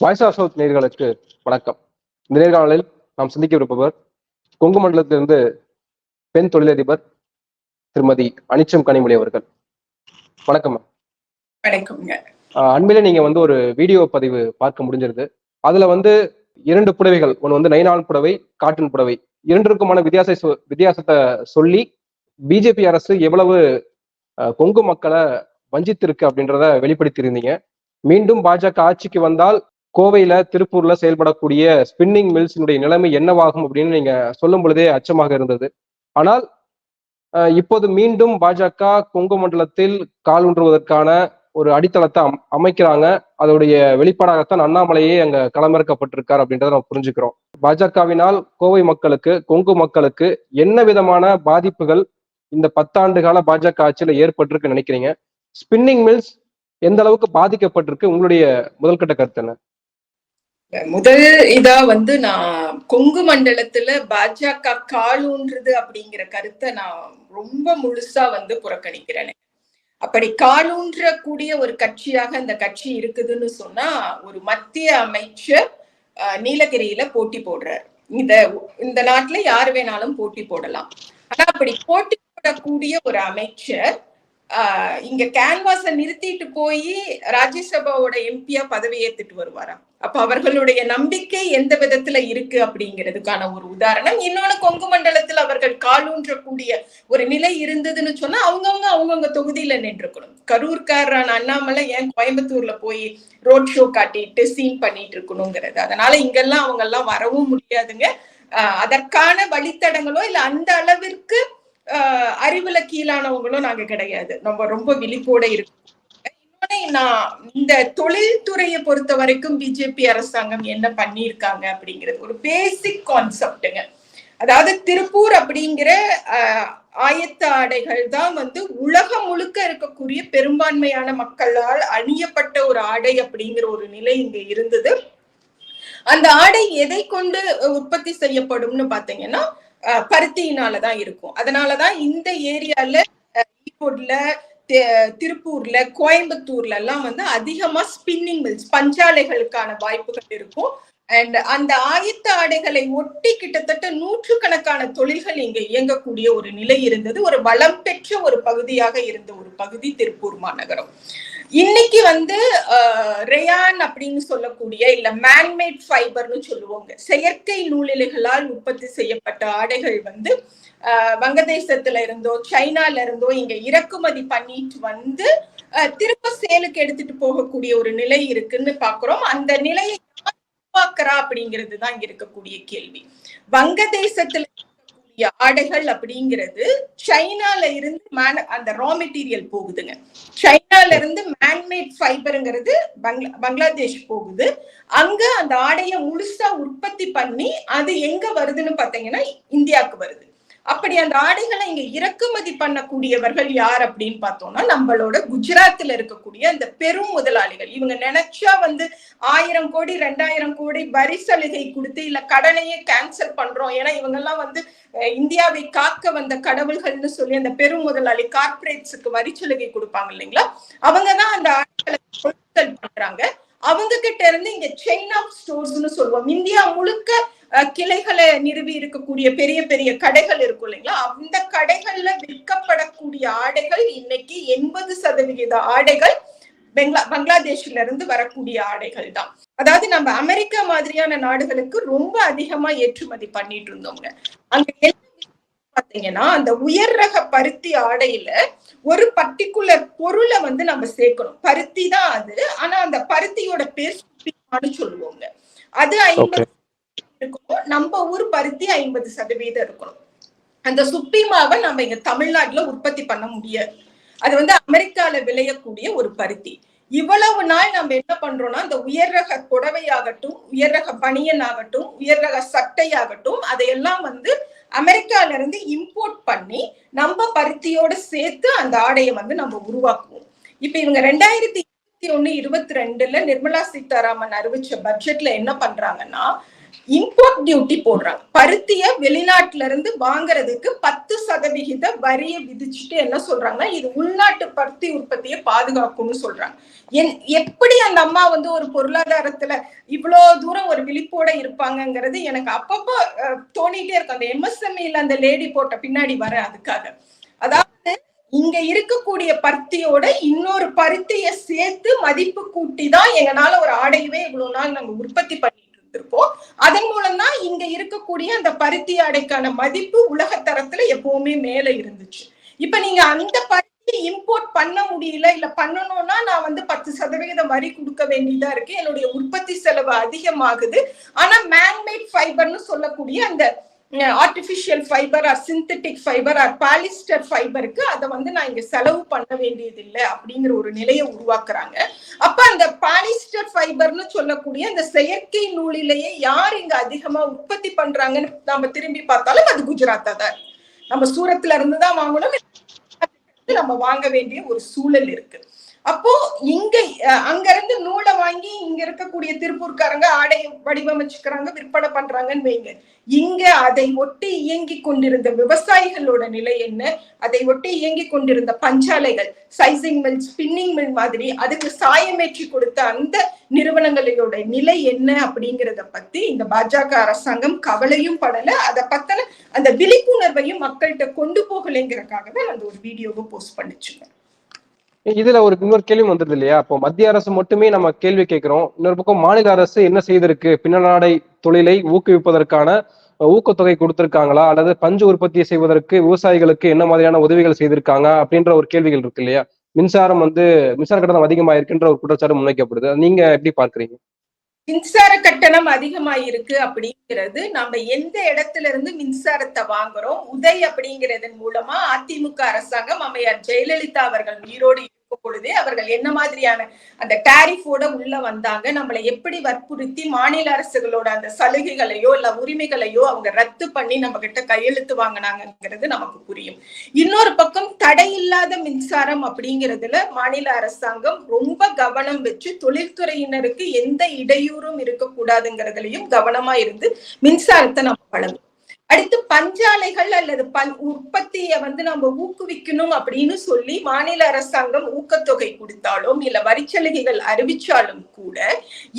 Voice of south நேயர்களுக்கு வணக்கம். இந்த நேர்காணலில் நாம் சந்திக்கவிருப்பவர் கொங்கு மண்டலத்திலிருந்து பெண் தொழிலதிபர் திருமதி அனிச்சம் கனிமொழி அவர்கள். வணக்கம். வணக்கம்ங்க. அண்மையில நீங்க ஒரு வீடியோ பதிவு பார்க்க முடிஞ்சிருது. அதுல இரண்டு புடவைகள், ஒன்று நைனான் புடவை, காட்டன் புடவை, இரண்டிற்குமான வித்தியாசத்தை சொல்லி பிஜேபி அரசு எவ்வளவு கொங்கு மக்களை வஞ்சித்திருக்கு அப்படின்றத வெளிப்படுத்தி இருந்தீங்க. மீண்டும் பாஜக ஆட்சிக்கு வந்தால் கோவையில, திருப்பூர்ல செயல்படக்கூடிய ஸ்பின்னிங் மில்ஸினுடைய நிலைமை என்னவாகும் அப்படின்னு நீங்க சொல்லும் பொழுதே அச்சமாக இருந்தது. ஆனால் இப்போது மீண்டும் பாஜக கொங்கு மண்டலத்தில் கால் ஊன்றுவதற்கான ஒரு அடித்தளத்தை அமைக்கிறாங்க. அதோடைய வெளிப்பாடாகத்தான் அண்ணாமலையே அங்க களமிறக்கப்பட்டிருக்கார் அப்படின்றத நம்ம புரிஞ்சுக்கிறோம். பாஜகவினால் கோவை மக்களுக்கு, கொங்கு மக்களுக்கு என்ன விதமான பாதிப்புகள் இந்த 10 ஆண்டு கால பாஜக ஆட்சியில ஏற்பட்டிருக்கு நினைக்கிறீங்க? ஸ்பின்னிங் மில்ஸ் எந்த அளவுக்கு பாதிக்கப்பட்டிருக்கு? உங்களுடைய முதல்கட்ட கருத்து என்ன? முதல் இதா நான் கொங்கு மண்டலத்துல பாஜக காலூன்றது அப்படிங்கிற கருத்தை நான் ரொம்ப முழுசா புறக்கணிக்கிறேன். அப்படி காலூன்ற கூடிய ஒரு கட்சியாக அந்த கட்சி இருக்குதுன்னு சொன்னா, ஒரு மத்திய அமைச்சர் நீலகிரியில போட்டி போடுறார். இந்த நாட்டுல யாரு வேணாலும் போட்டி போடலாம். ஆனா அப்படி போட்டி போடக்கூடிய ஒரு அமைச்சர் இங்க கேன்வாஸ நிறுத்திட்டு போய் ராஜ்யசபாவோட எம்பியா பதவி ஏத்துட்டு வருவாராம். அப்ப அவர்களுடைய நம்பிக்கை எந்த விதத்துல இருக்கு அப்படிங்கிறதுக்கான ஒரு உதாரணம். இன்னொன்னு, கொங்கு மண்டலத்தில் அவர்கள் காலூன்றக்கூடிய ஒரு நிலை இருந்ததுன்னு சொன்னா அவங்கவுங்க தொகுதியில நின்றுக்கணும். கரூர்காரரான அண்ணாமலை ஏன் கோயம்புத்தூர்ல போய் ரோட் ஷோ காட்டிட்டு சீன் பண்ணிட்டு இருக்கணுங்கிறது. அதனால இங்கெல்லாம் அவங்க எல்லாம் வரவும் முடியாதுங்க. அதற்கான வழித்தடங்களோ இல்ல அந்த அளவிற்கு அறிவுல கீழானவங்களும் நாங்க கிடையாது. நம்ம ரொம்ப விழிப்போட இருக்கோம். நான் இந்த தொழில்துறையை பொறுத்த வரைக்கும் பிஜேபி அரசாங்கம் என்ன பண்ணிருக்காங்க அப்படிங்கிறது ஒரு பேசிக் கான்செப்டுங்க. அதாவது திருப்பூர் அப்படிங்கிற ஆயத்த ஆடைகள் தான் உலகம் முழுக்க இருக்கக்கூடிய பெரும்பான்மையான மக்களால் அணியப்பட்ட ஒரு ஆடை அப்படிங்கிற ஒரு நிலை இங்க இருந்தது. அந்த ஆடை எதை கொண்டு உற்பத்தி செய்யப்படும்னு பாத்தீங்கன்னா பருத்தியினாலதான் இருக்கும். அதனாலதான் இந்த ஏரியால, ஈரோட்ல, திருப்பூர்ல, கோயம்புத்தூர்ல எல்லாம் அதிகமா ஸ்பின்னிங் மில்ஸ், பஞ்சாலைகளுக்கான வாய்ப்புகள் இருக்கும். அண்ட் அந்த ஆயத்த ஆடைகளை ஒட்டி கிட்டத்தட்ட 100கணக்கான தொழில்கள் இங்க இயங்கக்கூடிய ஒரு நிலை இருந்தது. ஒரு வளம் பெற்ற ஒரு பகுதியாக இருந்த ஒரு பகுதி திருப்பூர் மாநகரம். இன்னைக்கு ரேயான் அப்படின்னு சொல்லக்கூடிய, இல்ல மேன்மேட் ஃபைபர்னு சொல்லுவாங்க, செயற்கை நூலிழைகளால் உற்பத்தி செய்யப்பட்ட ஆடைகள் வங்கதேசத்துல இருந்தோ சைனால இருந்தோ இங்க இறக்குமதி பண்ணிட்டு திரும்ப சேலுக்கு எடுத்துட்டு போகக்கூடிய ஒரு நிலை இருக்குன்னு பாக்குறோம். அந்த நிலையை உருவாக்குறா அப்படிங்கிறது தான் இங்க இருக்கக்கூடிய கேள்வி. வங்கதேசத்துல ஆடைகள் அப்படிங்கிறது சைனால இருந்து அந்த ரா மெட்டீரியல் போகுதுங்க. சைனால இருந்து மேன்மேட் ஃபைபருங்கிறது பங்களாதேஷ் போகுது. அங்க அந்த ஆடையை முழுசா உற்பத்தி பண்ணி அது எங்க வருதுன்னு பாத்தீங்கன்னா இந்தியாவுக்கு வருது. அப்படி அந்த ஆடைகளை இங்க இறக்குமதி பண்ணக்கூடியவர்கள் யார் அப்படின்னு பார்த்தோம்னா, நம்மளோட குஜராத்ல இருக்கக்கூடிய அந்த பெரும் முதலாளிகள். இவங்க நினைச்சா 1000 கோடி 2000 கோடி வரி சலுகை கொடுத்து, இல்ல கடனையே கேன்சல் பண்றோம், ஏன்னா இவங்க எல்லாம் இந்தியாவை காக்க வந்த கடவுள்கள்னு சொல்லி அந்த பெரும் முதலாளி கார்பரேட்ஸுக்கு வரி சலுகை கொடுப்பாங்க இல்லைங்களா, அவங்கதான் அந்த ஆடைகளை கொள்முதல் பண்றாங்க. அவங்க கிட்ட இருந்து இங்க செயின் ஆஃப் ஸ்டோர்ஸ்னு சொல்லுவோம், இந்தியா முழுக்க கிளைகளை நிறுவி இருக்கக்கூடிய பெரிய பெரிய கடைகள் இருக்கும் இல்லைங்களா, அந்த கடைகள்ல விற்கப்படக்கூடிய ஆடைகள் இன்னைக்கு 80% ஆடைகள் பங்களாதேஷ்ல இருந்து வரக்கூடிய ஆடைகள் தான். அதாவது நம்ம அமெரிக்கா மாதிரியான நாடுகளுக்கு ரொம்ப அதிகமா ஏற்றுமதி பண்ணிட்டு இருந்தோங்க. அங்க பாத்தீங்கன்னா அந்த உயர் ரக பருத்தி ஆடையில ஒரு பர்டிகுலர் பொருளை நம்ம சேர்க்கணும். பருத்தி தான் அது, ஆனா அந்த பருத்தியோட பேர் சுப்பிமான்னு சொல்லுவோங்க. அது 50 இருக்கணும். நம்ம ஊர் பருத்தி 50% இருக்கணும். அந்த சுப்பிமாவை நம்ம இங்க தமிழ்நாட்டுல உற்பத்தி பண்ண முடியாது. அது அமெரிக்கால விளையக்கூடிய ஒரு பருத்தி. இவ்வளவு நாள் நம்ம என்ன பண்றோம்னா, அந்த உயர் ரக புடவையாகட்டும், உயர் ரக பனியன் ஆகட்டும், உயர் ரக சட்டையாகட்டும், அதையெல்லாம் அமெரிக்கால இருந்து இம்போர்ட் பண்ணி நம்ம பருத்தியோட சேர்த்து அந்த ஆடையை நம்ம உருவாக்குவோம். இப்ப இவங்க 2021-22 நிர்மலா சீதாராமன் அறிவிச்ச பட்ஜெட்ல என்ன பண்றாங்கன்னா, இம்போர்ட் டியூட்டி போடுறாங்க. பருத்திய வெளிநாட்டுல இருந்து வாங்குறதுக்கு 10% வரியை விதிச்சுட்டு என்ன சொல்றாங்கன்னா, இது உள்நாட்டு பருத்தி உற்பத்தியை பாதுகாக்கும்னு சொல்றாங்க. எப்படி அந்த அம்மா வந்து ஒரு பொருளாதாரத்துல இவ்வளவு தூரம் ஒரு விழிப்போட இருப்பாங்கங்கிறது எனக்கு அப்பப்ப தோணிட்டே இருக்கும். அந்த எம்எஸ்எம்இல அந்த லேடி போட்ட பின்னாடி வர அதுக்காக. அதாவது இங்க இருக்கக்கூடிய பருத்தியோட இன்னொரு பருத்திய சேர்த்து மதிப்பு கூட்டி தான் எங்களால ஒரு ஆடையவே இவ்வளவு நாள் நாங்க உற்பத்தி பண்ணிட்டு இருந்திருக்கோம். அதன் மூலம் தான் இங்க இருக்கக்கூடிய அந்த பருத்தி ஆடைக்கான மதிப்பு உலக தரத்துல எப்பவுமே மேல இருந்துச்சு. இப்ப நீங்க அந்த பருத்தி இம்போர்ட் பண்ண முடியல, இல்ல பண்ணணும்னா நான் வந்து 10% வரி கொடுக்க வேண்டியதா இருக்கு, என்னுடைய உற்பத்தி செலவு அதிகமாகுது. ஆனா மேன்மேட் ஃபைபர்னு சொல்லக்கூடிய அந்த artificial fibre or synthetic fibre or polyester ஃபைபருக்கு அதை வந்து நான் இங்க செலவு பண்ண வேண்டியது இல்லை அப்படிங்கிற ஒரு நிலையை உருவாக்குறாங்க. அப்ப அந்த பாலிஸ்டர் ஃபைபர்னு சொல்லக்கூடிய அந்த செயற்கை நூலிலேயே யார் இங்க அதிகமா உற்பத்தி பண்றாங்கன்னு நாம திரும்பி பார்த்தாலும் அது குஜராத்தா தான். நம்ம சூரத்ல இருந்துதான் வாங்கணும், நம்ம வாங்க வேண்டிய ஒரு சூழல் இருக்கு. அப்போ இங்க அங்க இருந்து நூலை வாங்கி இங்க இருக்கக்கூடிய திருப்பூர்காரங்க ஆடை வடிவமைச்சுக்கிறாங்க, விற்பனை பண்றாங்கன்னு வைங்க. இங்க அதை ஒட்டி இயங்கி கொண்டிருந்த விவசாயிகளோட நிலை என்ன, அதை ஒட்டி இயங்கி கொண்டிருந்த பஞ்சாலைகள், சைசிங் மில், ஸ்பின்னிங் மில் மாதிரி அதுக்கு சாயமேற்றி கொடுத்த அந்த நிறுவனங்களோட நிலை என்ன அப்படிங்கிறத பத்தி இந்த பாஜக அரசாங்கம் கவலையும் படல. அதை பத்தின அந்த விழிப்புணர்வையும் மக்கள்கிட்ட கொண்டு போகலைங்கிறதுக்காக தான் அந்த ஒரு வீடியோவை போஸ்ட் பண்ணிச்சுங்க. இதுல ஒரு இன்னொரு கேள்வி வந்துருது இல்லையா? அப்போ மத்திய அரசு மட்டுமே நம்ம கேள்வி கேட்கிறோம், இன்னொரு பக்கம் மாநில அரசு என்ன செய்திருக்கு, பின்னலாடை தொழிலை ஊக்குவிப்பதற்கான ஊக்கத்தொகை கொடுத்திருக்காங்களா, அல்லது பஞ்சு உற்பத்தி செய்வதற்கு விவசாயிகளுக்கு என்ன மாதிரியான உதவிகள் செய்திருக்காங்க அப்படின்ற ஒரு கேள்விகள் இருக்கு இல்லையா? மின்சார கட்டணம் அதிகமா இருக்குன்ற ஒரு குற்றச்சாட்டு முன்வைக்கப்படுது. நீங்க எப்படி பார்க்கறீங்க? மின்சார கட்டணம் அதிகமாயிருக்கு அப்படிங்கிறது நம்ம எந்த இடத்துல இருந்து மின்சாரத்தை வாங்குறோம், உதய் அப்படிங்கிறதன் மூலமா அதிமுக அரசாங்கம் அம்மையார் ஜெயலலிதா அவர்கள் உயிரோடு இருக்கும் பொழுதே அவர்கள் என்ன மாதிரியான அந்த டாரிஃபோட உள்ள வந்தாங்க, நம்மளை எப்படி வற்புறுத்தி மாநில அரசுகளோட அந்த சலுகைகளையோ இல்ல உரிமைகளையோ அவங்க ரத்து பண்ணி நம்ம கிட்ட கையெழுத்து வாங்கினாங்கிறது நமக்கு புரியும். இன்னொரு பக்கம் தடையில்லாத மின்சாரம் அப்படிங்கிறதுல மாநில அரசாங்கம் ரொம்ப கவனம் வச்சு தொழில்துறையினருக்கு எந்த இடையூறும் இருக்கக்கூடாதுங்கிறதுலயும் கவனமா இருந்து மின்சாரத்தை நம்ம வழங்கும். அடுத்து பஞ்சாலைகள் அல்லது உற்பத்தியை வந்து நம்ம ஊக்குவிக்கணும் அப்படின்னு சொல்லி மாநில அரசாங்கம் ஊக்கத்தொகை கொடுத்தாலும் இல்ல வரிச்சலுகைகள் அறிவிச்சாலும் கூட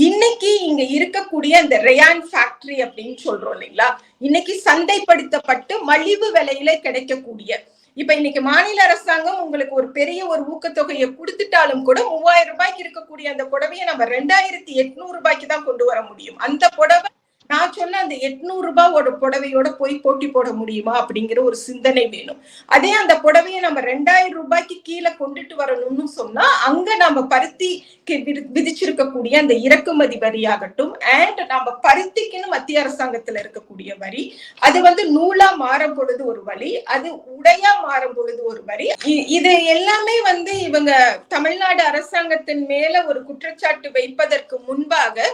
இன்னைக்கு இங்க இருக்கக்கூடிய அந்த ரேயான் ஃபேக்டரி அப்படின்னு சொல்றோம் இல்லைங்களா, இன்னைக்கு சந்தைப்படுத்தப்பட்டு மலிவு விலையில கிடைக்கக்கூடிய, இப்ப இன்னைக்கு மாநில அரசாங்கம் உங்களுக்கு ஒரு பெரிய ஒரு ஊக்கத்தொகையை கொடுத்துட்டாலும் கூட 3000 ரூபாய்க்கு இருக்கக்கூடிய அந்த புடவையை நம்ம 2800 ரூபாய்க்கு தான் கொண்டு வர முடியும். அந்த புடவை நான் சொன்ன அந்த 800 ரூபாயோட புடவையோட போய் போட்டி போட முடியுமா அப்படிங்கிற ஒரு சிந்தனை வேணும். அதே அந்த புடவையை நம்ம 2000 ரூபாய்க்கு கீழே கொண்டுட்டு வரணும்னு சொன்னா அங்க நம்ம பருத்திக்கு விதிச்சிருக்கக்கூடிய அந்த இறக்குமதி வரியாகட்டும் அண்ட் நம்ம பருத்திக்குன்னு மத்திய அரசாங்கத்துல இருக்கக்கூடிய வரி, அது வந்து நூலா மாறும் பொழுது ஒரு வரி, அது உடையா மாறும் பொழுது ஒரு வரி. இது எல்லாமே வந்து இவங்க தமிழ்நாடு அரசாங்கத்தின் மேல ஒரு குற்றச்சாட்டு வைப்பதற்கு முன்பாக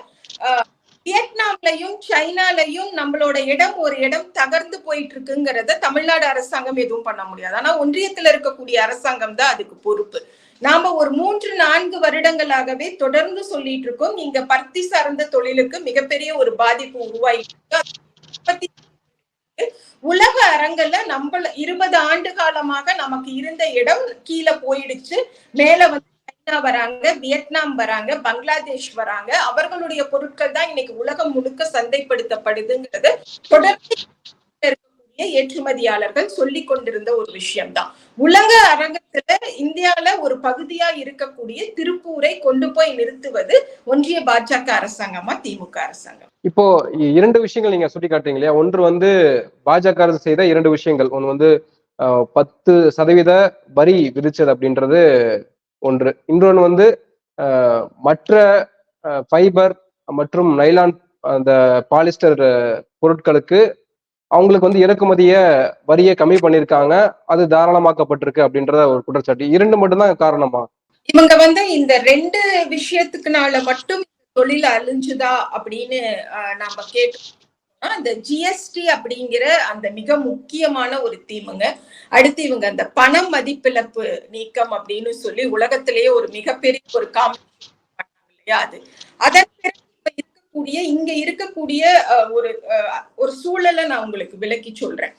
வியட்நாம்லயும் சைனாலையும் நம்மளோட ஒரு இடம் தகர்ந்து போயிட்டு இருக்குங்கிறத தமிழ்நாடு அரசாங்கம் எதுவும் பண்ண முடியாது. ஆனா ஒன்றியத்துல இருக்கக்கூடிய அரசாங்கம் தான் அதுக்கு பொறுப்பு. நாம ஒரு 3-4 வருடங்களாகவே தொடர்ந்து சொல்லிட்டு இருக்கோம், இங்க பருத்தி சார்ந்த தொழிலுக்கு மிகப்பெரிய ஒரு பாதிப்பு உருவாயிட்டு உலக அரங்கல்ல நம்ம 20 ஆண்டு காலமாக நமக்கு இருந்த இடம் கீழே போயிடுச்சு. மேல வந்து வராங்க, வியட்நாம் வராங்க, பங்களாதேஷ் வராங்க, அவர்களுடைய பொருட்கள் தான் இன்னைக்கு உலகம் முழுக்க சந்தைப்படுத்தப்படுதுங்கிறது தொடர்ந்து இருக்கக்கூடிய ஏற்றுமதியாளர்கள் சொல்லிக் கொண்டிருந்த ஒரு விஷயம்தான். உலக அரங்கத்துல இந்தியால ஒரு பகுதியா இருக்கக்கூடிய திருப்பூரை கொண்டு போய் நிறுத்துவது ஒன்றிய பாஜக அரசாங்கமா திமுக அரசாங்கம்? இப்போ 2 விஷயங்கள் நீங்க சுட்டி காட்டுறீங்க இல்லையா? ஒன்று வந்து பாஜக அரசு செய்த 2 விஷயங்கள், ஒன்று வந்து 10% வரி விதிச்சது அப்படின்றது ஒன்று, இன்னொன்று வந்து மற்ற ஃபைபர் மற்றும் நைலான் அந்த பாலிஸ்டர் பொருட்களுக்கு அவங்களுக்கு வந்து இறக்குமதிய வரியை கம்மி பண்ணிருக்காங்க, அது தாராளமாக்கப்பட்டிருக்கு அப்படின்றத ஒரு குற்றச்சாட்டு. 2 மட்டும்தான் காரணமா? இவங்க வந்து இந்த 2 விஷயத்துக்குனால மட்டும் தொழில் அழிஞ்சுதா அப்படின்னு நாம கேட்டோம். அந்த ஜிஎஸ்டி அப்படிங்கிற அந்த மிக முக்கியமான ஒரு தீமுங்க. அடுத்து இவங்க அந்த பண மதிப்பிழப்பு நீக்கம் அப்படின்னு சொல்லி உலகத்திலேயே ஒரு மிகப்பெரிய ஒரு காம்படிஷன் இல்லையா, அது அதன் பிறகு இங்க இருக்கக்கூடிய ஒரு சூழலை நான் உங்களுக்கு விளக்கி சொல்றேன்.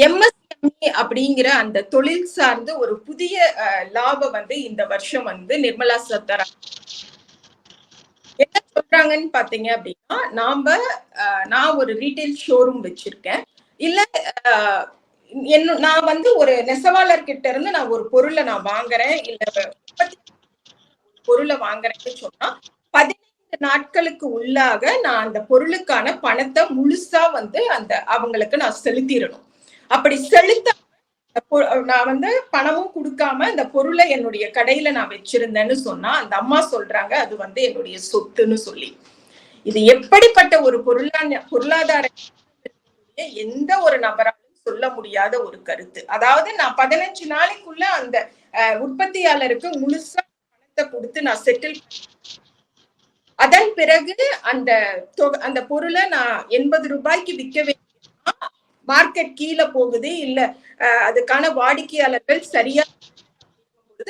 எம்எஸ்எம்இ அப்படிங்கிற அந்த தொழில் சார்ந்து ஒரு புதிய லாப இந்த வருஷம் நிர்மலா சீதாராமன் என்ன சொல்றாங்கன்னு பாத்தீங்க அப்படின்னா, நான் ஒரு ரீட்டைல் ஷோரூம் வச்சிருக்கேன். இல்ல நான் ஒரு நெசவாளர் கிட்ட இருந்து நான் ஒரு பொருளை நான் வாங்குறேன், இல்ல பொருளை வாங்குறேன்னு சொன்னா 15 நாட்களுக்கு உள்ளாக நான் அந்த பொருளுக்கான பணத்தை முழுசா அவங்களுக்கு நான் செலுத்திடணும். அப்படி செலுத்த நான் பணமும் கொடுக்காம இந்த பொருளை என்னுடைய கடையில நான் வச்சிருந்தேன்னு சொன்னா அந்த அம்மா சொல்றாங்க அது என்னுடைய சொத்துன்னு சொல்லி. இது எப்படிப்பட்ட ஒரு பொருளாதார எந்த ஒரு நபராலும் சொல்ல முடியாத ஒரு கருத்து. அதாவது நான் 15 நாளைக்குள்ள அந்த உற்பத்தியாளருக்கு முழுசா பணத்தை கொடுத்து நான் செட்டில், அதன் பிறகு அந்த பொருளை நான் 80 ரூபாய்க்கு விற்க வேண்டிய மார்க்கெட் கீழே போகுது, இல்ல அதுக்கான வாடிக்கையாளர்கள் சரியா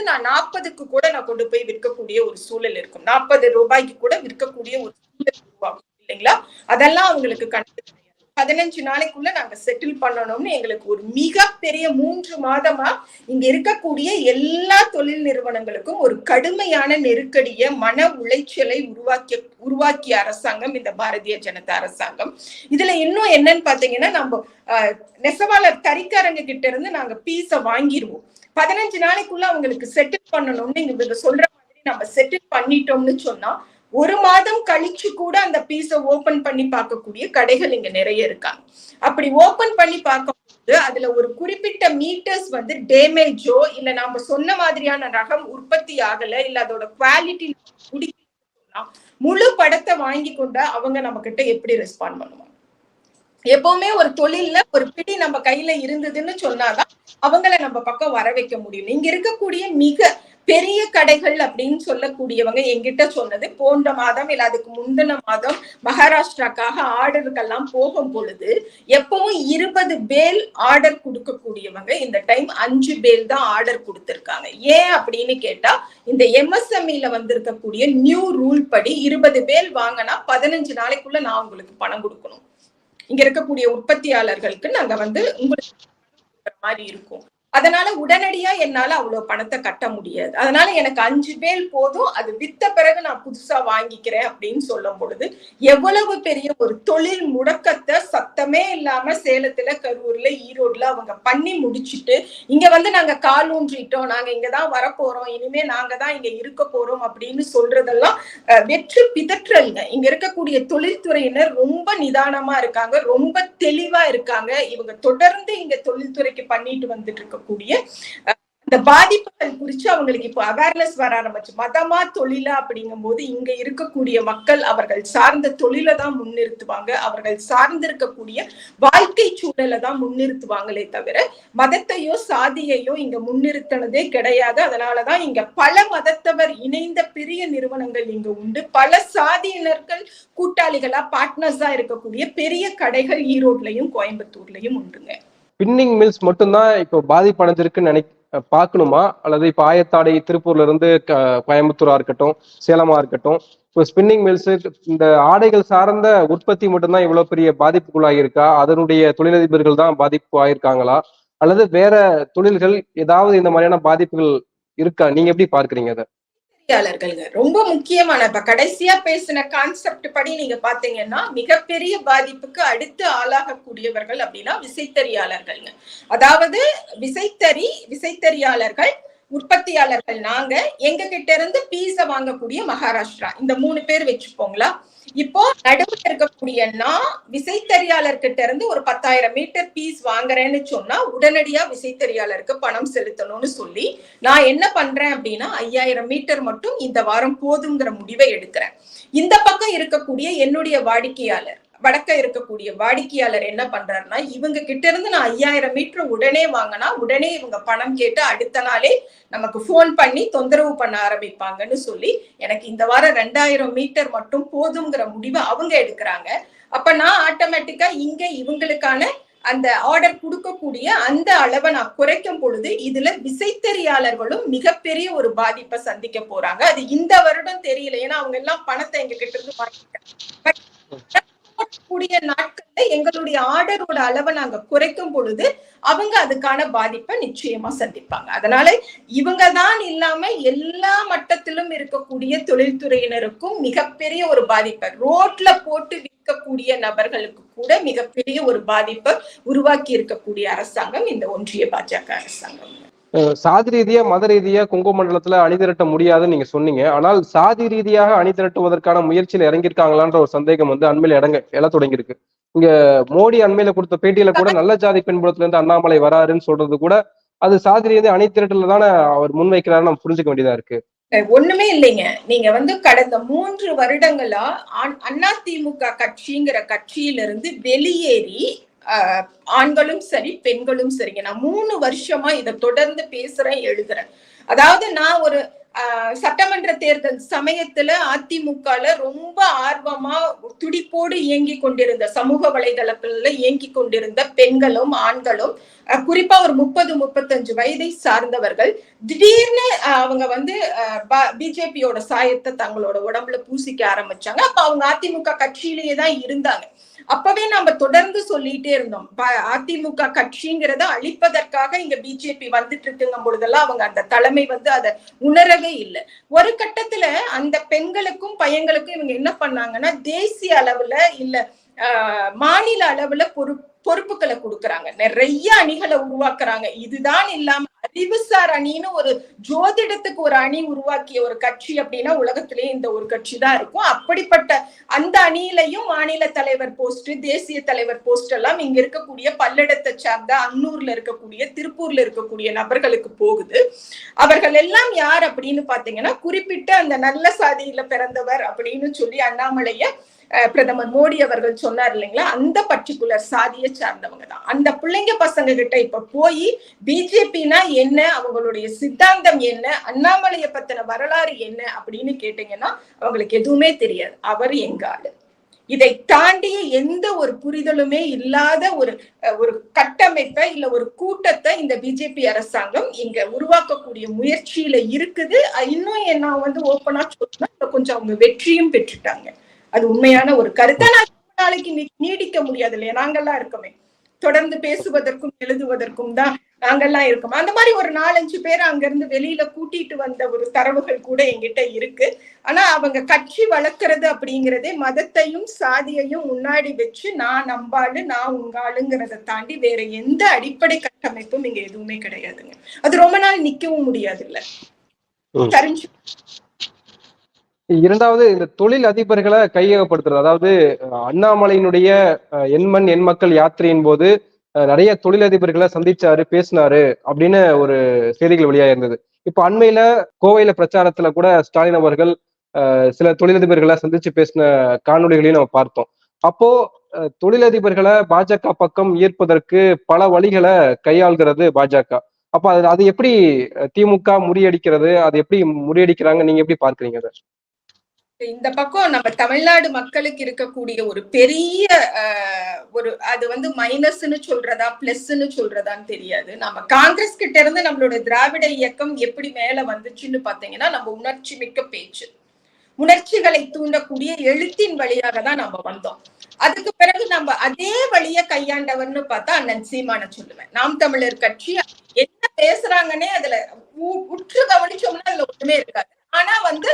நான் 40க்கு கூட நான் கொண்டு போய் விற்கக்கூடிய ஒரு சூழல் இருக்கும். 40 ரூபாய்க்கு கூட விற்கக்கூடிய ஒரு சூழல் உருவாகும் இல்லைங்களா? அதெல்லாம் அவங்களுக்கு கணக்கு 15 நாளைக்குள்ள நாங்க செட்டில் பண்ணணும்னு எங்களுக்கு ஒரு மிகப்பெரிய 3 மாதமா இங்க இருக்கக்கூடிய எல்லா தொழில் நிறுவனங்களுக்கும் ஒரு கடுமையான நெருக்கடிய மன உளைச்சலை உருவாக்கிய அரசாங்கம் இந்த பாரதிய ஜனதா அரசாங்கம். இதுல இன்னும் என்னன்னு பாத்தீங்கன்னா, நம்ம நெசவாளர் தறிக்காரங்க கிட்ட இருந்து நாங்க பீஸ வாங்கிடுவோம். 15 நாளைக்குள்ள அவங்களுக்கு செட்டில் பண்ணணும்னு இங்க சொல்ற மாதிரி நம்ம செட்டில் பண்ணிட்டோம்னு சொன்னா 1 மாதம் கழிச்சு கூட அந்த பீஸ ஓபன் பண்ணி பார்க்கக்கூடிய கடைகள் இங்க நிறைய இருக்காங்க. அப்படி ஓபன் பண்ணி பார்க்கும்போது அதுல ஒரு குறிப்பிட்ட மீட்டர்ஸ் டேமேஜோ இல்ல நாம சொன்ன மாதிரியான ரகம் உற்பத்தி ஆகல, இல்ல அதோட குவாலிட்டி முழு படத்தை வாங்கி கொண்ட அவங்க நம்ம கிட்ட எப்படி ரெஸ்பாண்ட் பண்ணுவாங்க? எப்பவுமே ஒரு தொழில்ல ஒரு பிடி நம்ம கையில இருந்ததுன்னு சொன்னாதான் அவங்களை நம்ம பக்கம் வர வைக்க முடியும். இங்க இருக்கக்கூடிய மிக பெரிய கடைகள் அப்படின்னு சொல்லக்கூடியவங்க என்கிட்ட சொன்னது, போன்ற மாதம் இல்ல அதுக்கு முந்தின மாதம் மகாராஷ்டிராக்காக ஆர்டருக்கெல்லாம் போகும் பொழுது எப்பவும் 20 பேல் ஆர்டர் கொடுக்கக்கூடியவங்க இந்த டைம் 5 பேல் தான் ஆர்டர் கொடுத்திருக்காங்க. ஏன் அப்படின்னு கேட்டா, இந்த எம்எஸ்எம்இல வந்திருக்கக்கூடிய நியூ ரூல் படி 20 பேல் வாங்கினா 15 நாளைக்குள்ள நான் உங்களுக்கு பணம் கொடுக்கணும். இங்க இருக்கக்கூடிய உற்பத்தியாளர்களுக்கு நாங்க உங்களுக்கு மாதிரி இருக்கும். அதனால உடனடியா என்னால அவ்வளவு பணத்தை கட்ட முடியாது. அதனால எனக்கு 5 பேல் போதும், அது வித்த பிறகு நான் புதுசா வாங்கிக்கிறேன் அப்படின்னு சொல்லும் பொழுது எவ்வளவு பெரிய ஒரு தொழில் முடக்கத்தை சத்தமே இல்லாம சேலத்துல, கரூர்ல, ஈரோடுல அவங்க பண்ணி முடிச்சுட்டு இங்க நாங்க கால் ஊன்றிட்டோம், நாங்க இங்கதான் வரப்போறோம், இனிமே நாங்க தான் இங்க இருக்க போறோம் அப்படின்னு சொல்றதெல்லாம் வெற்று பிதற்றல்ங்க. இங்க இருக்கக்கூடிய தொழில்துறையினர் ரொம்ப நிதானமா இருக்காங்க, ரொம்ப தெளிவா இருக்காங்க. இவங்க தொடர்ந்து இங்க தொழில்துறைக்கு பண்ணிட்டு வந்துட்டு இருக்க அந்த பாதிப்புகள் குறித்து அவங்களுக்கு இப்போ அவேர்னஸ் வர ஆரம்பிச்சு. மதமா தொழிலா அப்படிங்கும் போது இங்க இருக்கக்கூடிய மக்கள் அவர்கள் சார்ந்த தொழிலை தான் முன்னிறுத்துவாங்க, அவர்கள் சார்ந்திருக்கக்கூடிய வாழ்க்கை சூழலை தான் முன்னிறுத்துவாங்களே தவிர மதத்தையோ சாதியையோ இங்க முன்னிறுத்தினதே கிடையாது. அதனாலதான் இங்க பல மதத்தவர் இணைந்த பெரிய நிறுவனங்கள் இங்க உண்டு. பல சாதியினர்கள் கூட்டாளிகளா பார்ட்னர்ஸா இருக்கக்கூடிய பெரிய கடைகள் ஈரோட்லயும் கோயம்புத்தூர்லயும் உண்டுங்க. ஸ்பின்னிங் மில்ஸ் மட்டும்தான் இப்போ பாதிப்படைஞ்சிருக்குன்னு பார்க்கணுமா, அல்லது இப்போ ஆயத்தாடை திருப்பூர்ல இருந்து கோயம்புத்தூரா இருக்கட்டும், சேலமா இருக்கட்டும், இப்போ ஸ்பின்னிங் மில்ஸ் இந்த ஆடைகள் சார்ந்த உற்பத்தி மட்டும்தான் இவ்வளவு பெரிய பாதிப்புக்குள்ளாகி இருக்கா? அதனுடைய தொழிலதிபர்கள் தான் பாதிப்பு ஆயிருக்காங்களா, அல்லது வேற தொழில்கள் ஏதாவது இந்த மாதிரியான பாதிப்புகள் இருக்கா? நீங்க எப்படி பார்க்கறீங்க அதை? ரொம்ப முக்கியமான இப்ப கடைசியா பேசின கான்செப்ட் படி நீங்க பாத்தீங்கன்னா மிகப்பெரிய பாதிப்புக்கு அடுத்து ஆளாகக்கூடியவர்கள் அப்படின்னா விசைத்தறியாளர்கள்ங்க. அதாவது விசைத்தறியாளர்கள், உற்பத்தியாளர்கள் நாங்க, எங்க கிட்ட இருந்து பீஸ வாங்கக்கூடிய மகாராஷ்டிரா, இந்த 3 பேர் வச்சுப்போங்களா. இப்போ நடுவில் இருக்கக்கூடிய நான் விசைத்தறியாளர்கிட்ட இருந்து ஒரு 10,000 மீட்டர் பீஸ் வாங்குறேன்னு சொன்னா உடனடியா விசைத்தறியாளருக்கு பணம் செலுத்தணும்னு சொல்லி நான் என்ன பண்றேன் அப்படின்னா 5,000 மீட்டர் மட்டும் இந்த வாரம் போதுங்கிற முடிவை எடுக்கிறேன். இந்த பக்கம் இருக்கக்கூடிய என்னுடைய வாடிக்கையாளர், வடக்க இருக்கக்கூடிய வாடிக்கையாளர் என்ன பண்றாருன்னா, இவங்க கிட்ட இருந்து நான் 5,000 மீட்டர் உடனே வாங்கினா உடனே இவங்க பணம் கேட்டு அடுத்த நாளே நமக்கு போன் பண்ணி தொந்தரவு பண்ண ஆரம்பிப்பாங்கன்னு சொல்லி எனக்கு இந்த வாரம் 2,000 மீட்டர் மட்டும் போதுங்கிற முடிவை அவங்க எடுக்கிறாங்க. அப்ப நான் ஆட்டோமேட்டிக்கா இங்க இவங்களுக்கான அந்த ஆர்டர் கொடுக்கக்கூடிய அந்த அளவை நான் குறைக்கும் பொழுது இதுல விசைத்தறியாளர்களும் மிகப்பெரிய ஒரு பாதிப்பை சந்திக்க போறாங்க. அது இந்த வருடம் தெரியல, ஏன்னா அவங்க எல்லாம் பணத்தை எங்க கிட்ட இருந்து வாங்கிட்டாங்க. கூடிய நாட்கள்ல எங்களுடைய ஆர்டரோட அளவை நாங்க குறைக்கும் பொழுது அவங்க அதுக்கான பாதிப்பை நிச்சயமா சந்திப்பாங்க. அதனால இவங்க தான் இல்லாம எல்லா மட்டத்திலும் இருக்கக்கூடிய தொழில்துறையினருக்கும் மிகப்பெரிய ஒரு பாதிப்பை, ரோட்ல போட்டு விற்கக்கூடிய நபர்களுக்கு கூட மிகப்பெரிய ஒரு பாதிப்பை உருவாக்கி இருக்கக்கூடிய அரசாங்கம் இந்த ஒன்றிய பாஜக அரசாங்கம். சாதி ரீதியா மத ரீதியா கொங்கு மண்டலத்துல அணிதிரட்ட முடியாதுன்னு நீங்க சொன்னீங்க. ஆனால் சாதி ரீதியாக அணிதிரட்டுவதற்கான முயற்சியில இறங்கியிருக்காங்களான்ற ஒரு சந்தேகம் வந்து அண்மையில எழ தொடங்கி இருக்கு. இங்க மோடி அண்மையில கொடுத்த பேட்டியில கூட நல்ல ஜாதி பின்புலத்துல இருந்து அண்ணாமலை வராருன்னு சொல்றது கூட அது சாதி ரீதியா அணிதிரட்டல தானே அவர் முன்வைக்கிறாருன்னு நம்ம புரிஞ்சுக்க வேண்டியதா இருக்கு. ஒண்ணுமே இல்லைங்க. நீங்க வந்து கடந்த 3 வருடங்களா அதிமுக கட்சிங்கிற கட்சியிலிருந்து வெளியேறி ஆண்களும் சரி பெண்களும் சரிங்க, நான் 3 வருஷமா இதை தொடர்ந்து பேசுறேன், எழுதுறேன். அதாவது நான் ஒரு சட்டமன்ற தேர்தல் சமயத்துல அதிமுகல ரொம்ப ஆர்வமா துடிப்போடு இயங்கி கொண்டிருந்த, சமூக வலைதளங்கள்ல இயங்கி கொண்டிருந்த பெண்களும் ஆண்களும், குறிப்பா ஒரு 30-35 வயதை சார்ந்தவர்கள் திடீர்னு அவங்க வந்து பிஜேபியோட சாயத்தை தங்களோட உடம்புல பூசிக்க ஆரம்பிச்சாங்க. அப்ப அவங்க அதிமுக கட்சியிலேயே தான் இருந்தாங்க. அப்பவே நாம தொடர்ந்து சொல்லிட்டே இருந்தோம், அதிமுக கட்சிங்கிறத அழிப்பதற்காக இங்க பிஜேபி வந்துட்டு இருக்குங்கும் பொழுதெல்லாம் அவங்க அந்த தலைமை வந்து அதை உணரவே இல்லை. ஒரு கட்டத்துல அந்த பெண்களுக்கும் பையங்களுக்கும் இவங்க என்ன பண்ணாங்கன்னா, தேசிய அளவுல இல்ல மாநில அளவுல பொறுப்புகளை கொடுக்கறாங்க, நிறைய அணிகளை உருவாக்குறாங்க. இதுதான் இல்லாம அறிவுசார் அணின்னு ஒரு ஜோதிடத்துக்கு ஒரு அணி உருவாக்கிய ஒரு கட்சி அப்படின்னா உலகத்திலேயே இந்த ஒரு கட்சி தான் இருக்கும். அப்படிப்பட்ட அந்த அணியிலையும் மாநில தலைவர் போஸ்ட், தேசிய தலைவர் போஸ்ட் எல்லாம் இங்க இருக்கக்கூடிய பல்லடத்தை சார்ந்த, அன்னூர்ல இருக்கக்கூடிய, திருப்பூர்ல இருக்கக்கூடிய நபர்களுக்கு போகுது. அவர்கள் எல்லாம் யார் அப்படின்னு பாத்தீங்கன்னா, குறிப்பிட்ட அந்த நல்ல சாதியில பிறந்தவர் அப்படின்னு சொல்லி அண்ணாமலைய பிரதமர் மோடி அவர்கள் சொன்னார் இல்லைங்களா, அந்த பர்டிகுலர் சாதியை சார்ந்தவங்க தான். அந்த பிள்ளைங்க பசங்க கிட்ட இப்ப போய் பிஜேபினா என்ன, அவங்களுடைய சித்தாந்தம் என்ன, அண்ணாமலையை பத்தின வரலாறு என்ன அப்படின்னு கேட்டீங்கன்னா அவங்களுக்கு எதுவுமே தெரியாது. அவர் எங்க ஆளு, இதை தாண்டி எந்த ஒரு புரிதலுமே இல்லாத ஒரு கட்டமைப்பை இல்ல ஒரு கூட்டத்தை இந்த பிஜேபி அரசாங்கம் இங்க உருவாக்கக்கூடிய முயற்சியில இருக்குது. இன்னும் நான் வந்து ஓப்பனா சொல்றேன், கொஞ்சம் அவங்க வெற்றியும் பெற்றுட்டாங்க. அது உண்மையான ஒரு கருத்தை நாளைக்கு நீடிக்க முடியாது இல்லையா, நாங்கெல்லாம் இருக்கோமே, தொடர்ந்து பேசுவதற்கும் எழுதுவதற்கும் தான் நாங்கெல்லாம் இருக்கோம். அந்த மாதிரி ஒரு 4-5 பேர் அங்க இருந்து வெளியில கூட்டிட்டு வந்த ஒரு தரவுகள் கூட எங்கிட்ட இருக்கு. ஆனா அவங்க கட்சி வளர்க்கறது அப்படிங்கிறதே மதத்தையும் சாதியையும் முன்னாடி வச்சு நான் நம்பாளு நான் உங்காளுங்கிறத தாண்டி வேற எந்த அடிப்படை கட்டமைப்பும் இங்க எதுவுமே கிடையாதுங்க. அது ரொம்ப நாள் நிக்கவும் முடியாது இல்ல. தெரிஞ்சு இரண்டாவது, இந்த தொழில் அதிபர்களை கையகப்படுத்துறது, அதாவது அண்ணாமலையினுடைய எண்மண் எண் மக்கள் யாத்திரையின் போது நிறைய தொழிலதிபர்களை சந்திச்சாரு, பேசினாரு அப்படின்னு ஒரு செய்திகள் வெளியா இருந்தது. இப்ப அண்மையில கோவையில பிரச்சாரத்துல கூட ஸ்டாலின் அவர்கள் சில தொழிலதிபர்களை சந்திச்சு பேசின காணொலிகளையும் நம்ம பார்த்தோம். அப்போ தொழிலதிபர்களை பாஜக பக்கம் ஈர்ப்பதற்கு பல வழிகளை கையாள்கிறது பாஜக. அப்ப அது எப்படி திமுக முறியடிக்கிறது, அது எப்படி முறியடிக்கிறாங்க, நீங்க எப்படி பார்க்கறீங்க அதை? இந்த பக்கம் நம்ம தமிழ்நாடு மக்களுக்கு இருக்கக்கூடிய ஒரு பெரிய ஒரு, அது வந்து மைனஸ்ன்னு சொல்றதா பிளஸ்ன்னு சொல்றதான்னு தெரியாது. நம்ம காங்கிரஸ் கிட்ட இருந்து நம்மளோட திராவிட இயக்கம் எப்படி மேல வந்துச்சுன்னு பாத்தீங்கன்னா, நம்ம உணர்ச்சி மிக்க பேச்சு, உணர்ச்சிகளை தூண்டக்கூடிய எழுத்தின் வழியாக தான் நம்ம வந்தோம். அதுக்கு பிறகு நம்ம அதே வழிய கையாண்டவர்னு பார்த்தா அண்ணன் சீமான சொல்லுவேன். நாம் தமிழர் கட்சி என்ன பேசுறாங்கன்னே அதுல உற்று கவனிச்சோம்னா அதுல ஒண்ணுமே இருக்காது. ஆனா வந்து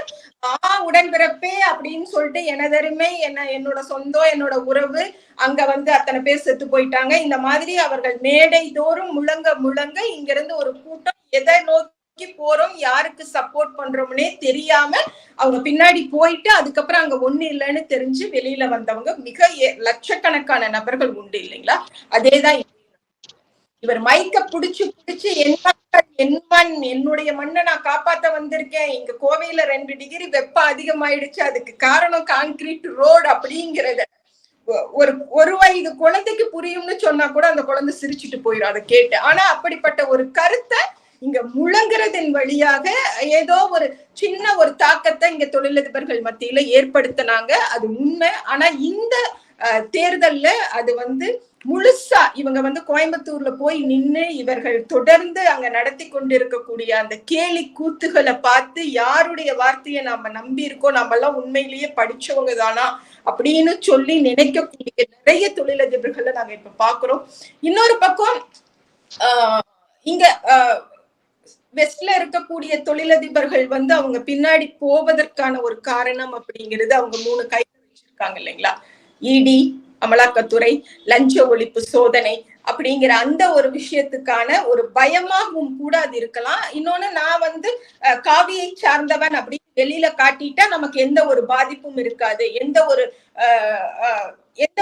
உடன்பிறப்பே அப்படின்னு சொல்லிட்டு எனதருமை, என்னோட சொந்தம், என்னோட உறவு, அங்க வந்து அத்தனை பேர் செத்து போயிட்டாங்க, இந்த மாதிரி அவர்கள் மேடை தோறும் முழங்க இங்க இருந்து ஒரு கூட்டம் எதை நோக்கி போறோம், யாருக்கு சப்போர்ட் பண்றோம்னே தெரியாம அவங்க பின்னாடி போயிட்டு அதுக்கப்புறம் அங்க ஒண்ணு இல்லைன்னு தெரிஞ்சு வெளியில வந்தவங்க மிக லட்சக்கணக்கான நபர்கள் உண்டு இல்லைங்களா. அதேதான் இவர் மைக்க புடிச்சு என்னுடைய மண்ணை நான் காப்பாத்த வந்திருக்கேன், இங்க கோவையில 2 டிகிரி வெப்பம் அதிகமாயிடுச்சு, அதுக்கு காரணம் கான்கிரீட் ரோடு அப்படிங்கறத ஒரு வயது குழந்தைக்கு புரியும்னு சொன்னா கூட அந்த குழந்தை சிரிச்சுட்டு போயிடும் அதை கேட்டு. ஆனா அப்படிப்பட்ட ஒரு கருத்தை இங்க முழங்குறதன் வழியாக ஏதோ ஒரு சின்ன ஒரு தாக்கத்தை இங்க தொழிலதிபர்கள் மத்தியில ஏற்படுத்தினாங்க, அது உண்மை. ஆனா இந்த தேர்தல்ல அது வந்து முழுசா இவங்க வந்து கோயம்புத்தூர்ல போய் நின்று இவர்கள் தொடர்ந்து அங்க நடத்தி கொண்டிருக்கக்கூடிய அந்த கேலி கூத்துகளை பார்த்து யாருடைய வார்த்தையை நாம நம்பி இருக்கோம், நம்ம எல்லாம் உண்மையிலேயே படிச்சவங்க தானா அப்படின்னு சொல்லி நினைக்கக்கூடிய நிறைய தொழிலதிபர்களை நாங்க இப்ப பாக்குறோம். இன்னொரு பக்கம் இங்க வெஸ்ட்ல இருக்கக்கூடிய தொழிலதிபர்கள் வந்து அவங்க பின்னாடி போவதற்கான ஒரு காரணம் அப்படிங்கிறது அவங்க 3 கைகள் வச்சிருக்காங்க இல்லைங்களா? இடி, அமலாக்கத்துறை, லஞ்ச ஒழிப்பு சோதனை அப்படிங்கிற அந்த ஒரு விஷயத்துக்கான ஒரு பயமாகவும் கூட அது இருக்கலாம். இன்னொன்னு, நான் வந்து காவியை சார்ந்தவன் அப்படின்னு வெளியில காட்டிட்டா நமக்கு எந்த ஒரு பாதிப்பும் இருக்காது, எந்த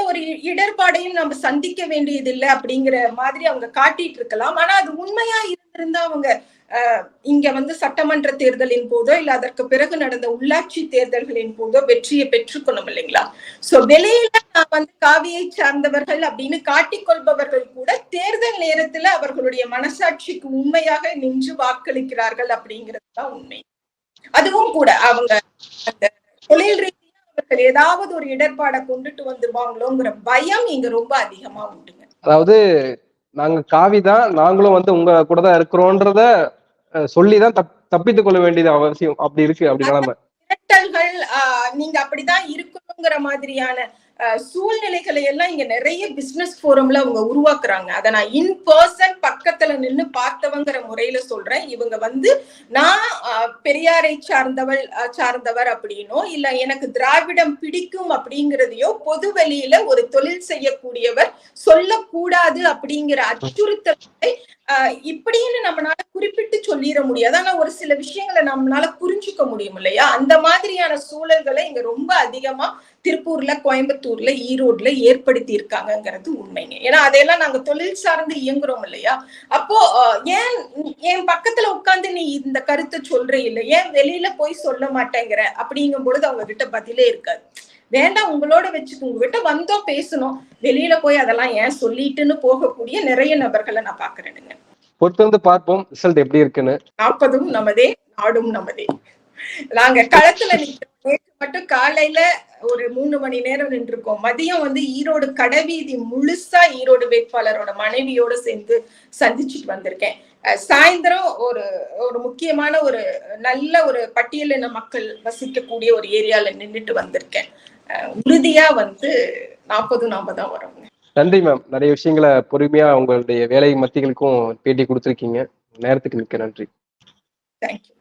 ஒரு இடர்பாடையும் நம்ம சந்திக்க வேண்டியது இல்லை அப்படிங்கிற மாதிரி அவங்க காட்டிட்டு இருக்கலாம். ஆனா அது உண்மையா இருந்திருந்தா அவங்க இங்க வந்து சட்டமன்ற தேர்தலின் போதோ இல்ல அதற்கு பிறகு நடந்த உள்ளாட்சி தேர்தல்களின் போதோ வெற்றியை பெற்றுக்கணும் இல்லைங்களா? சோ வெளியில நான் வந்து காவியை சார்ந்தவர்கள் அப்படின்னு காட்டிக்கொள்பவர்கள் கூட தேர்தல் நேரத்துல அவர்களுடைய மனசாட்சிக்கு உண்மையாக நின்று வாக்களிக்கிறார்கள் அப்படிங்கிறதுதான் உண்மை. அதுவும் கூட அவங்க அந்த தொழில் ரீதியா அவர்கள் ஏதாவது ஒரு இடர்பாடை கொண்டுட்டு வந்துருவாங்களோங்கிற பயம் இங்க ரொம்ப அதிகமா உண்டுங்க. அதாவது நாங்க காவிதான், நாங்களும் வந்து உங்க கூட தான் இருக்கிறோன்றத சொல்லிதான் தப்பித்துக் கொள்ள வேண்டியது அவசியம். அப்படி இருக்கு அப்படி நிலைமை. மிரட்டல்கள் நீங்க அப்படிதான் இருக்கணுங்கிற மாதிரியான சூழ்நிலைகளை எல்லாம் இங்க நிறைய பிசினஸ் போரம்ல அவங்க உருவாக்குறாங்க. அதை நான் இன் பர்சன் பக்கத்துல நின்னு பார்த்தவங்கிற முறையில சொல்றேன். இவங்க வந்து நான் பெரியாரை சார்ந்தவர் அப்படின்னோ இல்ல எனக்கு திராவிடம் பிடிக்கும் அப்படிங்கிறதையோ பொது வெளியில ஒரு தொழில் செய்யக்கூடியவர் சொல்லக்கூடாது அப்படிங்கிற அச்சுறுத்தலை இப்படின்னு நம்மளால குறிப்பிட்டு சொல்லிட முடியாது. ஆனா ஒரு சில விஷயங்களை நம்மளால புரிஞ்சுக்க முடியும் இல்லையா? அந்த மாதிரியான சூழல்களை இங்க ரொம்ப அதிகமா திருப்பூர்ல, கோயம்புத்தூர்ல, ஈரோடுல ஏற்படுத்தி இருக்காங்கிறது உண்மைங்க. ஏன்னா அதையெல்லாம் நாங்க தொழில் சார்ந்து இயங்குறோம் இல்லையா? அப்போ ஏன் என் பக்கத்துல உட்கார்ந்து நீ இந்த கருத்தை சொல்ற இல்லை, ஏன் வெளியில போய் சொல்ல மாட்டேங்கிற அப்படிங்கும் பொழுது அவங்க கிட்ட பதிலே இருக்காது. வேண்டாம், உங்களோட வச்சுக்கு, உங்ககிட்ட வந்தோம் பேசணும், வெளியில போய் அதெல்லாம் ஏன் சொல்லிட்டுன்னு போகக்கூடிய நிறைய நபர்களை நான் பாக்குறேனுங்க. பொறுத்து வந்து பார்ப்போம் ரிசல்ட் எப்படி இருக்குன்னு. 40 நமதே, நாடும் நமதே. நாங்க களத்துல நிற்கிறோம். நேற்று மட்டும் காலையில ஒரு 3 மணி நேரம் நின்றுருக்கோம். மதியம் வந்து ஈரோடு கடைவீதி முழுசா ஈரோடு வேட்பாளரோட மனைவியோட சேர்ந்து சந்திச்சுட்டு வந்திருக்கேன். சாயந்தரம் ஒரு முக்கியமான ஒரு நல்ல ஒரு பட்டியலின மக்கள் வசிக்கக்கூடிய ஒரு ஏரியால நின்றுட்டு வந்திருக்கேன். உறுதியா வந்து 40 நாம தான் வரோங்க. நன்றி மேம். நிறைய விஷயங்களை பொறுமையா உங்களுடைய வேலை மத்திகளுக்கும் பேட்டி கொடுத்துருக்கீங்க. நேரத்துக்கு மிக்க நன்றி. தேங்க்யூ.